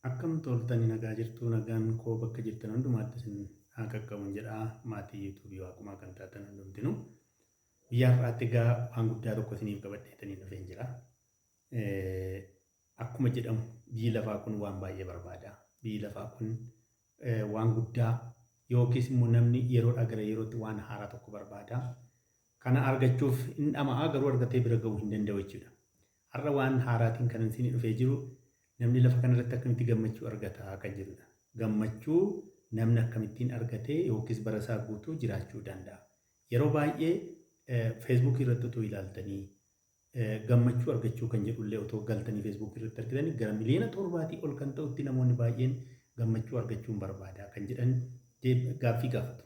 Akkam toltanii nagaa jirtu nagaan koo bakka jirtan hundumaatti isin haa qaqqabuun jedhaa maatii yuutuubii waaqumaa kan taatan hundumtinu. Biyya har'aatti egaa waan guddaa tokko isiniif qabadheetanii dhufeen jira. Akkuma jedhamu biyyi lafaa kun waan baay'ee barbaada. Biyyi lafaa kun waan guddaa yookiis immoo namni yeroodhaa gara yerootti waan haaraa tokko barbaada. Kana argachuuf hin dhama'aa garuu argatee bira ga'uu hin danda'u jechuudha. Har'a waan haaraatiin kan isin dhufee jiru namni lafa kanarratti akkamitti gammachuu argata kan jedhudha. Gammachuu namni akkamittiin argatee yookiis bara isaa guutuu jiraachuu danda'a. Yeroo baay'ee feesbuukii irratti otoo ilaaltanii gammachuu argachuu kan jedhullee otoo galtanii feesbuukii irratti argitanii gara miliyoona 7 ol kan ta'utti namoonni baay'een gammachuu argachuun barbaada kan jedhan gaaffii gaafatu.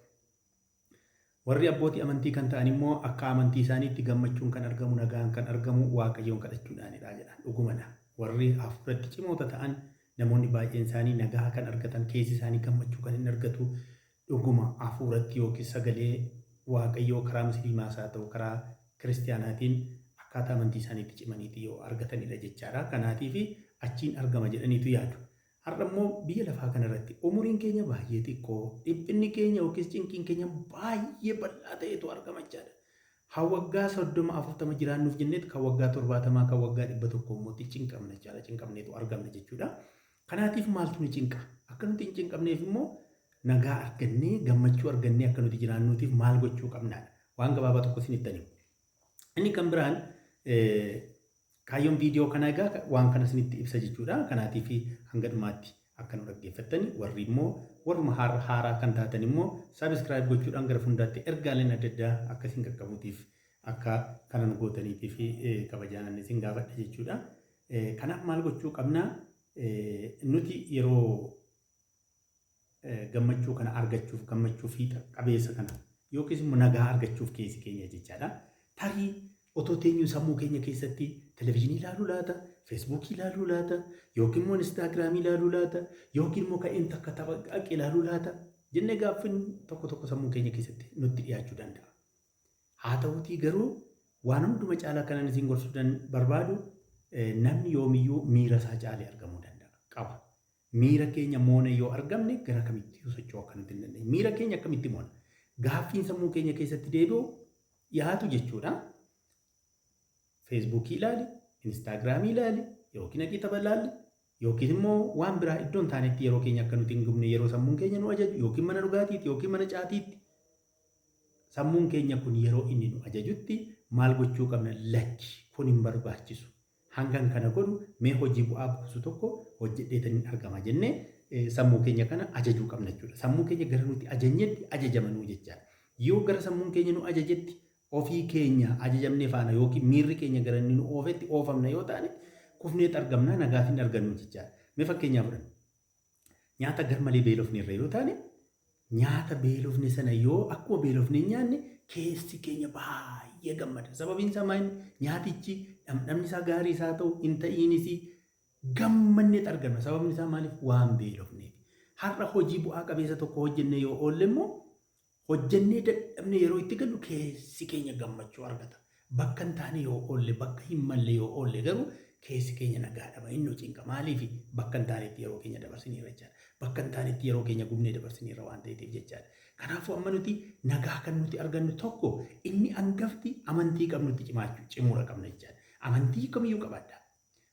Warri abbootii amantii kan ta'an immoo akka amantii isaaniitti gammachuun kan argamu nagaan kan argamu waaqayyoon kadhachuudhaanidha jedhan dhugumadha. Warri hafuuratti cimoota ta'an namoonni baay'een isaanii nagaa kan argatan keessi isaanii gammachuu kan hin argatu dhuguma hafuuratti yookiis sagalee waaqayyoo karaa musliimaas haa ta'u karaa kiristiyaanaatiin akkaataa amantii isaaniitti cimaniiti yoo argatanidha jechaadha. Kanaatiif achiin argama jedhaniitu yaadu. Har'a immoo biyya lafaa kanarratti umuriin keenya baay'ee xiqqoo dhiphinni keenya yookiis cinqiin keenya baay'ee bal'aa ta'etu argama jechaadha. Kan waggaa 30-40 jiraannuuf jenneet kan waggaa 70 kan waggaa 100 immoo cinqamna jechaadha. Cinqamneetu argamna jechuudha. Kanaatiif maaltu nu cinqa? Akka nuti hin cinqamneef immoo nagaa argannee gammachuu argannee akka nuti jiraannuutiif maal gochuu qabnaadha. Waan gabaabaa tokko isinitti himu. Inni kan biraan kaayyoon viidiyoo kana egaa waan kana isinitti ibsa jechuudha. Kanaatiif hanga dhumaatti akka nu dhaggeeffattani warri immoo warruma haaraa kan taatan immoo saabskraayib gochuudhaan gara fuuldaatti ergaaleen adda addaa akka isin qaqqabuutiif akka kana nu gootaniitiif kabajaan isin gaafadha jechuudha. Kanaaf maal gochuu qabnaa? Nuti yeroo gammachuu kana argachuuf gammachuu fiixa qabeessa kana yookiis immoo nagaa argachuuf keessi keenya jechaadha. Tarii otoo teenyuu sammuu keenya keessatti televezyiinii ilaaluu laata, feesbuukii ilaaluu laata, yookiin immoo instaagiraamii ilaaluu laata, yookiin immoo ka'een takka tapha ilaaluu laata jennee gaaffiin tokko sammuu keenya keessatti nutti dhiyaachuu danda'a. Haa ta'uutii garuu waan hunduma caalaa kanan isin gorsuu barbaadu namni yoomiyyuu miira isaa caalee argamuu qaba. Miira keenya moona yoo argamne gara kamitti socho'uu akka nuti hin dandeenye. Miira keenya akkamitti moona? Gaaffiin sammuu keenya keessatti deebi'u yaatu jechuudha. Feesbuukii ilaali, instaagiraamii ilaali, yookiin haqii tapha ilaali, yookiin immoo waan biraa iddoon taanetti yeroo keenya akka nuti hin gubne yeroo sammuun keenya nu ajaju, yookiin mana dhugaatiitti, yookiin mana caatiitti. Sammuun keenya kun yeroo inni nu ajajutti maal gochuu qabna? Lakki kun hin barbaachisu. Hangan kana godhu mee hojii bu'aa buusu tokko hojjedheetaniin argama jennee sammuu keenya kana ajajuu qabna jechuudha. Sammuu keenya gara nuti ajajnetti ajajamanuu jechaadha. Yoo gara sammuun keenya nu ajajetti ofii keenya ajajamnee faana yookiin miirri keenya gara inni nu oofetti oofamna yoo taane kufneet argamna nagaatiin argannu jechaadha. Mee fakkeenyaaf fudhanna. Nyaata garmalee beelofneerra yoo taane nyaata beelofne sana yoo akkuma beelofne nyaanne keessi keenya baay'ee gammada. Sababiin isaa maal nyaatichi dhamdhamni isaa gaarii isaa ta'u hin ta'iinis gammanneet arganna. Sababni isaa maaliif? Waan beelofneef. Har'a hojii bu'aa qabeessa tokko hojjennee yoo oolle immoo hojjennee dadhabne yeroo itti gallu keessi keenya gammachuu argata. Bakka hin taane yoo oolle bakka hin malle yoo oolle garuu keessi keenya nagaa dhaba inni nu cinqa. Maaliif? Bakka hin taanetti yeroo keenya dabarsineerra jechaadha. Bakka hin taanetti yeroo keenya gubnee dabarsineerra waan ta'eef jechaadha. Kanaafuu amma nuti nagaa kan nuti argannu tokko inni hangafti amantii qabnutti cimuura qabna jechaadha. Amantii kamiyyuu qabaadha.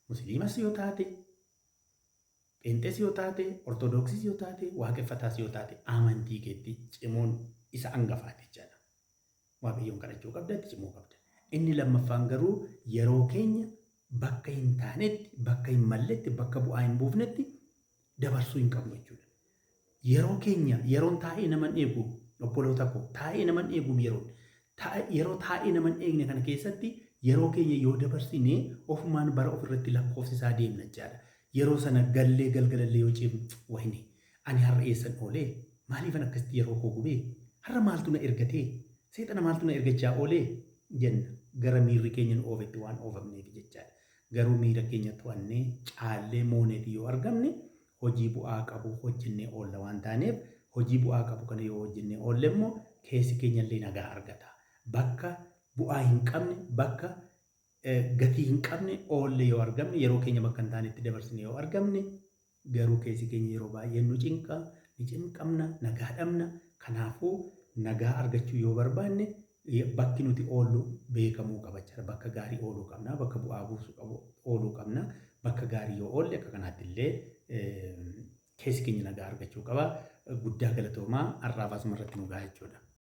Musliimas yoo taate, Pheenxees yoo taate, Ortoodooksiis yoo taate, Waaqeffataas yoo taate amantii keetti cimuun isa hangafaati jechaadha. Waaqayyoon kadhachuu qabda, itti cimuu qabda. Inni lammaffaan garuu yeroo keenya bakka hin taanetti, bakka hin malletti, bakka bu'aa hin buufnetti dabarsuu hin qabnu jechuudha. Yeroo keenya yeroon taa'ee naman eegu obboloota koo taa'ee naman eegu yeroo taa'ee naman eegne kana keessatti yeroo keenya yoo dabarsine ofumaan bara ofirratti lakkoofsisaa deemna jechaadha. Yeroo sana gallee galgalallee yoo ciifnu wayne ani har'a eessan oolee maaliifan akkasitti yeroo koo gubee har'a maaltu na ergatee seexana maaltu na ergachaa oolee jenna gara miirri keenya nu oofetti waan oofamneef jechaadha. Garuu miira keenya to'annee caallee mooneeti yoo argamne hojii bu'aa qabu hojjennee oolla waan taaneef hojii bu'aa qabu kana yoo hojjennee oolle immoo keessi keenyallee nagaa argata. Bakka bu'aa hin qabne bakka gatii hin qabne oolle yoo argamne yeroo keenya bakka hin taanetti dabarsine yoo argamne Garuu keessi keenya yeroo baay'ee nu cinqa, ni cinqamna, nagaa dhabna. Kanaafuu nagaa argachuu yoo barbaanne bakki nuti oollu beekamuu qaba jechuudha. Bakka gaarii ooluu qabna, bakka bu'aa buusu qabu ooluu qabna. Bakka gaarii yoo oolle akka kanaatti illee keessi keenya nagaa argachuu qaba. Guddaa galatoomaa har'aaf asuma irratti nu ga'a jechuudha.